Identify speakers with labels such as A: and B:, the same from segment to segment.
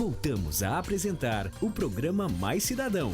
A: Voltamos a apresentar o programa Mais Cidadão.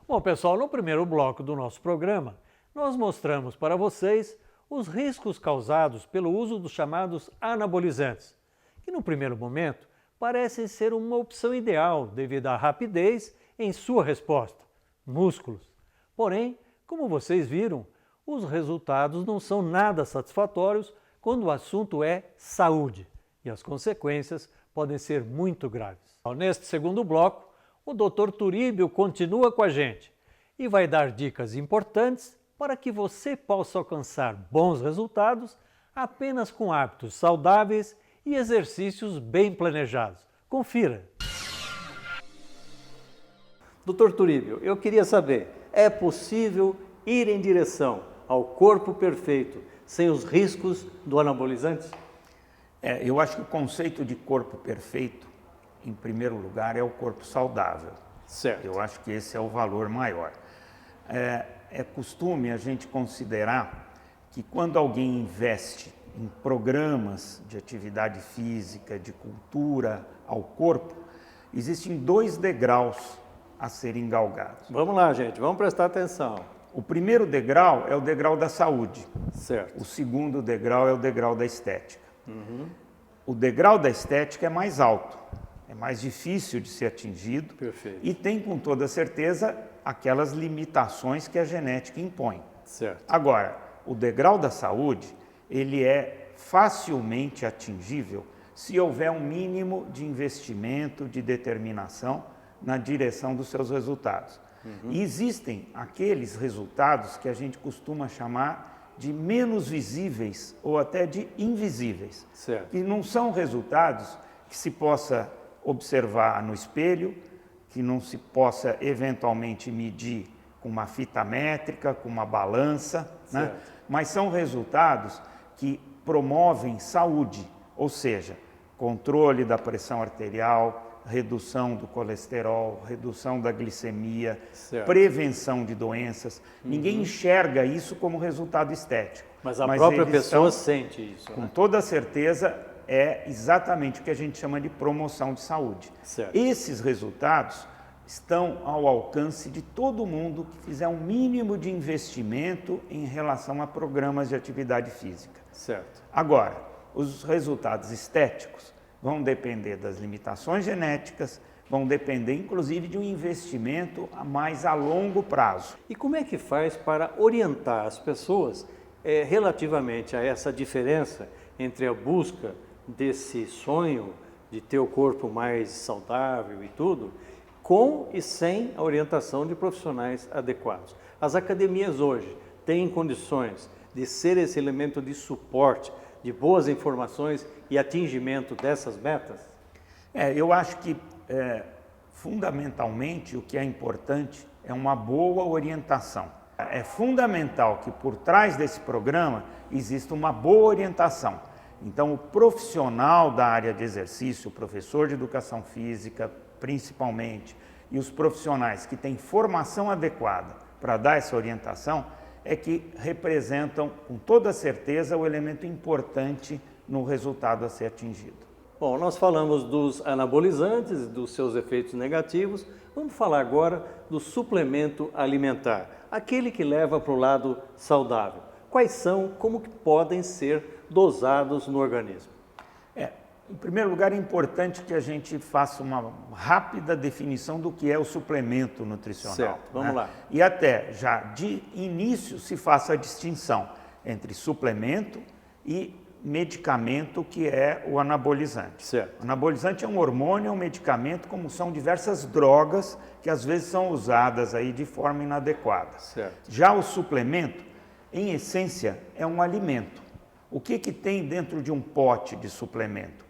B: Bom, pessoal, no primeiro bloco do nosso programa, nós mostramos para vocês os riscos causados pelo uso dos chamados anabolizantes, que no primeiro momento parecem ser uma opção ideal devido à rapidez em sua resposta, músculos. Porém, como vocês viram, os resultados não são nada satisfatórios quando o assunto é saúde e as consequências podem ser muito graves. Neste segundo bloco, o Dr. Turíbio continua com a gente e vai dar dicas importantes para que você possa alcançar bons resultados apenas com hábitos saudáveis e exercícios bem planejados. Confira! Dr. Turíbio, eu queria saber, é possível ir em direção ao corpo perfeito sem os riscos do anabolizante?
C: Eu acho que o conceito de corpo perfeito, em primeiro lugar, é o corpo saudável.
B: Certo.
C: Eu acho que esse é o valor maior. É costume a gente considerar que quando alguém investe em programas de atividade física, de cultura ao corpo, existem 2 degraus a serem galgados.
B: Vamos lá, gente, vamos prestar atenção.
C: O primeiro degrau é o degrau da saúde.
B: Certo.
C: O segundo degrau é o degrau da estética. O degrau da estética é mais alto, é mais difícil de ser atingido.
B: Perfeito.
C: E tem com toda certeza aquelas limitações que a genética impõe.
B: Certo.
C: Agora, o degrau da saúde, ele é facilmente atingível se houver um mínimo de investimento, de determinação na direção dos seus resultados. E existem aqueles resultados que a gente costuma chamar de menos visíveis ou até de invisíveis.
B: Certo.
C: Que não são resultados que se possa observar no espelho, que não se possa eventualmente medir com uma fita métrica, com uma balança, né? Mas são resultados que promovem saúde, ou seja, controle da pressão arterial, redução do colesterol, redução da glicemia, prevenção de doenças. Ninguém enxerga isso como resultado estético.
B: Mas a própria pessoa sente isso.
C: Com toda certeza, é exatamente o que a gente chama de promoção de saúde.
B: Certo.
C: Esses resultados estão ao alcance de todo mundo que fizer um mínimo de investimento em relação a programas de atividade física.
B: Certo.
C: Agora, os resultados estéticos vão depender das limitações genéticas, vão depender inclusive de um investimento mais a longo prazo.
B: E como é que faz para orientar as pessoas relativamente a essa diferença entre a busca desse sonho de ter o corpo mais saudável e tudo, com e sem a orientação de profissionais adequados? As academias hoje têm condições de ser esse elemento de suporte, de boas informações e atingimento dessas metas?
C: Eu acho que, fundamentalmente, o que é importante é uma boa orientação. É fundamental que por trás desse programa exista uma boa orientação. Então, o profissional da área de exercício, o professor de educação física, principalmente, e os profissionais que têm formação adequada para dar essa orientação, é que representam, com toda certeza, o elemento importante no resultado a ser atingido.
B: Bom, nós falamos dos anabolizantes, dos seus efeitos negativos. Vamos falar agora do suplemento alimentar, aquele que leva para o lado saudável. Quais são, como que podem ser dosados no organismo?
C: Em primeiro lugar, é importante que a gente faça uma rápida definição do que é o suplemento nutricional.
B: Certo, vamos lá.
C: E até já de início se faça a distinção entre suplemento e medicamento, que é o anabolizante.
B: Certo.
C: O anabolizante é um hormônio, é um medicamento, como são diversas drogas que às vezes são usadas aí de forma inadequada.
B: Certo.
C: Já o suplemento, em essência, é um alimento. O que tem dentro de um pote de suplemento?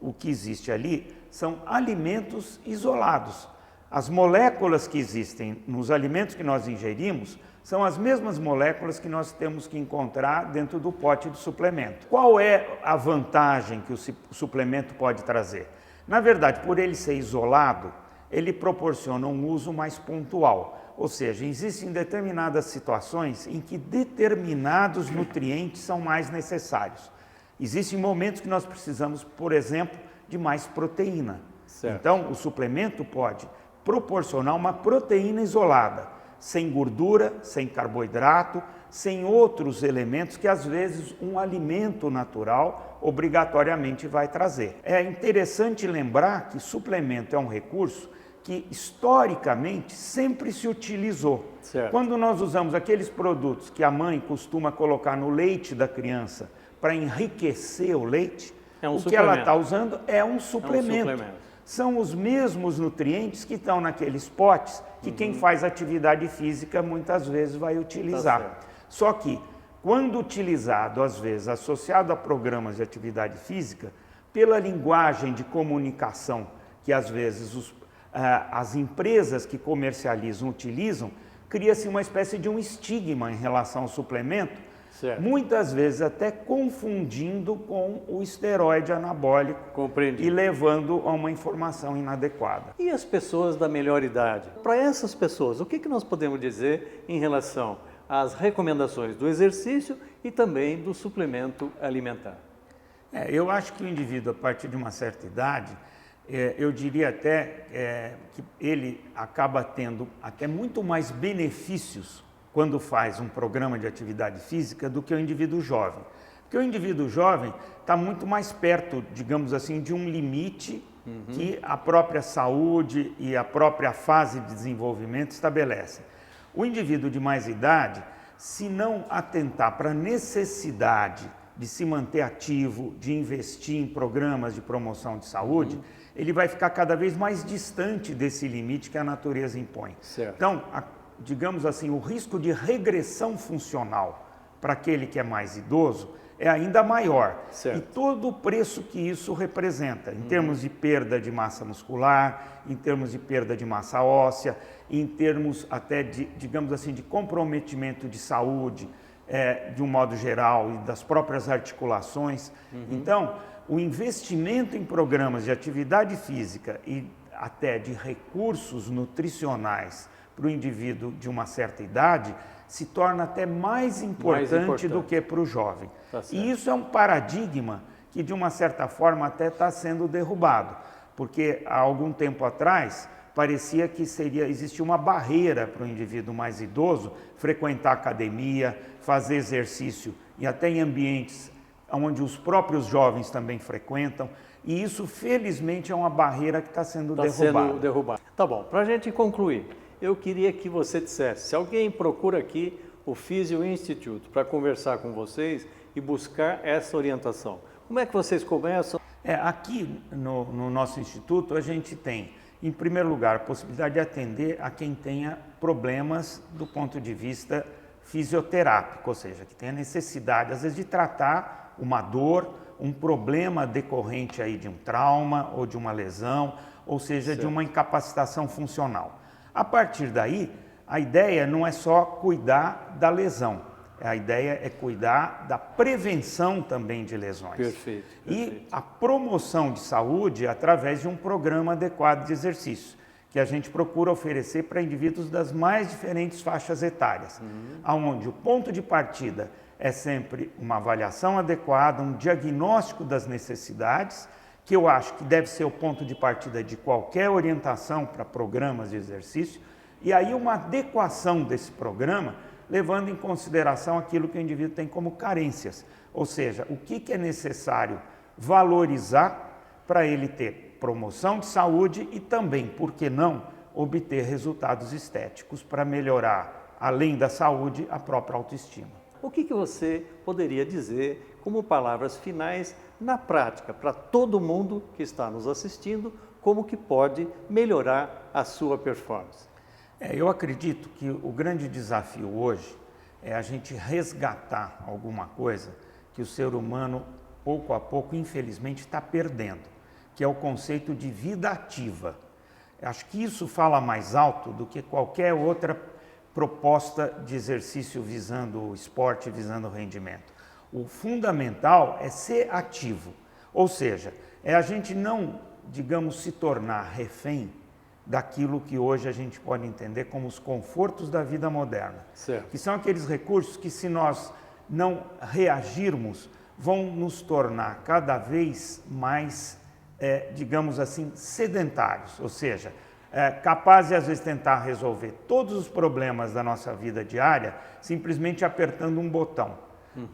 C: O que existe ali são alimentos isolados. As moléculas que existem nos alimentos que nós ingerimos são as mesmas moléculas que nós temos que encontrar dentro do pote de suplemento. Qual é a vantagem que o suplemento pode trazer? Na verdade, por ele ser isolado, ele proporciona um uso mais pontual. Ou seja, existem determinadas situações em que determinados nutrientes são mais necessários. Existem momentos que nós precisamos, por exemplo, de mais proteína.
B: Certo.
C: Então, o suplemento pode proporcionar uma proteína isolada, sem gordura, sem carboidrato, sem outros elementos que às vezes um alimento natural obrigatoriamente vai trazer. É interessante lembrar que suplemento é um recurso que historicamente sempre se utilizou.
B: Certo.
C: Quando nós usamos aqueles produtos que a mãe costuma colocar no leite da criança para enriquecer o leite, o que ela está usando é um suplemento. São os mesmos nutrientes que estão naqueles potes que quem faz atividade física muitas vezes vai utilizar. Só que, quando utilizado, às vezes, associado a programas de atividade física, pela linguagem de comunicação que às vezes as empresas que comercializam utilizam, cria-se uma espécie de um estigma em relação ao suplemento, muitas vezes até confundindo com o esteroide anabólico.
B: Compreendi.
C: E levando a uma informação inadequada.
B: E as pessoas da melhor idade? Para essas pessoas, o que nós podemos dizer em relação às recomendações do exercício e também do suplemento alimentar?
C: Eu acho que o indivíduo, a partir de uma certa idade, eu diria até que ele acaba tendo até muito mais benefícios quando faz um programa de atividade física do que o indivíduo jovem. Porque o indivíduo jovem está muito mais perto, digamos assim, de um limite que a própria saúde e a própria fase de desenvolvimento estabelecem. O indivíduo de mais idade, se não atentar para a necessidade de se manter ativo, de investir em programas de promoção de saúde, ele vai ficar cada vez mais distante desse limite que a natureza impõe.
B: Certo.
C: Então, digamos assim, o risco de regressão funcional para aquele que é mais idoso é ainda maior.
B: Certo.
C: E todo o preço que isso representa, em termos de perda de massa muscular, em termos de perda de massa óssea, em termos até de, digamos assim, de comprometimento de saúde, de um modo geral, e das próprias articulações. Então, o investimento em programas de atividade física e até de recursos nutricionais para o indivíduo de uma certa idade se torna até mais importante do que para o jovem. E isso é um paradigma que, de uma certa forma, até está sendo derrubado, porque há algum tempo atrás parecia que existia uma barreira para o indivíduo mais idoso frequentar academia, fazer exercício e até em ambientes onde os próprios jovens também frequentam. E isso, felizmente, é uma barreira que está sendo derrubada.
B: Tá bom, para a gente concluir, eu queria que você dissesse, se alguém procura aqui o Physio Institute para conversar com vocês e buscar essa orientação, como é que vocês começam?
C: Aqui no nosso instituto a gente tem, em primeiro lugar, a possibilidade de atender a quem tenha problemas do ponto de vista fisioterápico, ou seja, que tenha necessidade, às vezes, de tratar uma dor, um problema decorrente aí de um trauma ou de uma lesão, ou seja, de uma incapacitação funcional. A partir daí, a ideia não é só cuidar da lesão, a ideia é cuidar da prevenção também de lesões.
B: Perfeito.
C: E a promoção de saúde através de um programa adequado de exercício, que a gente procura oferecer para indivíduos das mais diferentes faixas etárias, onde o ponto de partida é sempre uma avaliação adequada, um diagnóstico das necessidades, que eu acho que deve ser o ponto de partida de qualquer orientação para programas de exercício, e aí uma adequação desse programa, levando em consideração aquilo que o indivíduo tem como carências, ou seja, o que é necessário valorizar para ele ter promoção de saúde e também, por que não, obter resultados estéticos para melhorar, além da saúde, a própria autoestima.
B: O que você poderia dizer como palavras finais na prática para todo mundo que está nos assistindo, como que pode melhorar a sua performance?
C: Eu acredito que o grande desafio hoje é a gente resgatar alguma coisa que o ser humano, pouco a pouco, infelizmente, está perdendo, que é o conceito de vida ativa. Acho que isso fala mais alto do que qualquer outra proposta de exercício visando o esporte, visando o rendimento. O fundamental é ser ativo, ou seja, é a gente não, digamos, se tornar refém daquilo que hoje a gente pode entender como os confortos da vida moderna.
B: Certo.
C: Que são aqueles recursos que, se nós não reagirmos, vão nos tornar cada vez mais, digamos assim, sedentários, ou seja, capazes de às vezes tentar resolver todos os problemas da nossa vida diária simplesmente apertando um botão.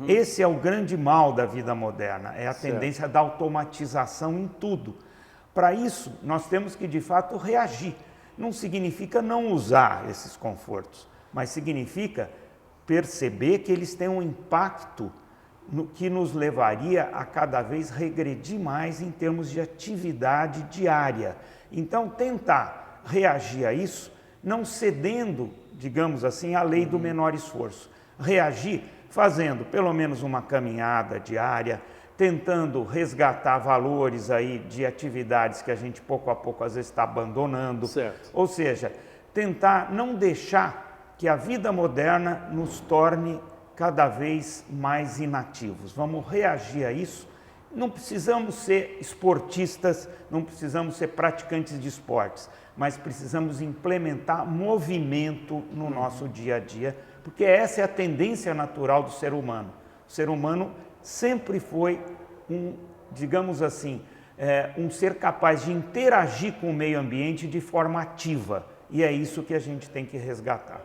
C: Esse é o grande mal da vida moderna, é a tendência da automatização em tudo. Para isso, nós temos que de fato reagir. Não significa não usar esses confortos, mas significa perceber que eles têm um impacto que nos levaria a cada vez regredir mais em termos de atividade diária. Então, tentar reagir a isso, não cedendo, digamos assim, à lei do menor esforço. Reagir fazendo pelo menos uma caminhada diária, tentando resgatar valores aí de atividades que a gente pouco a pouco às vezes está abandonando.
B: Certo.
C: Ou seja, tentar não deixar que a vida moderna nos torne cada vez mais inativos. Vamos reagir a isso. Não precisamos ser esportistas, não precisamos ser praticantes de esportes, mas precisamos implementar movimento no nosso dia a dia, porque essa é a tendência natural do ser humano. O ser humano sempre foi digamos assim, um ser capaz de interagir com o meio ambiente de forma ativa, e é isso que a gente tem que resgatar.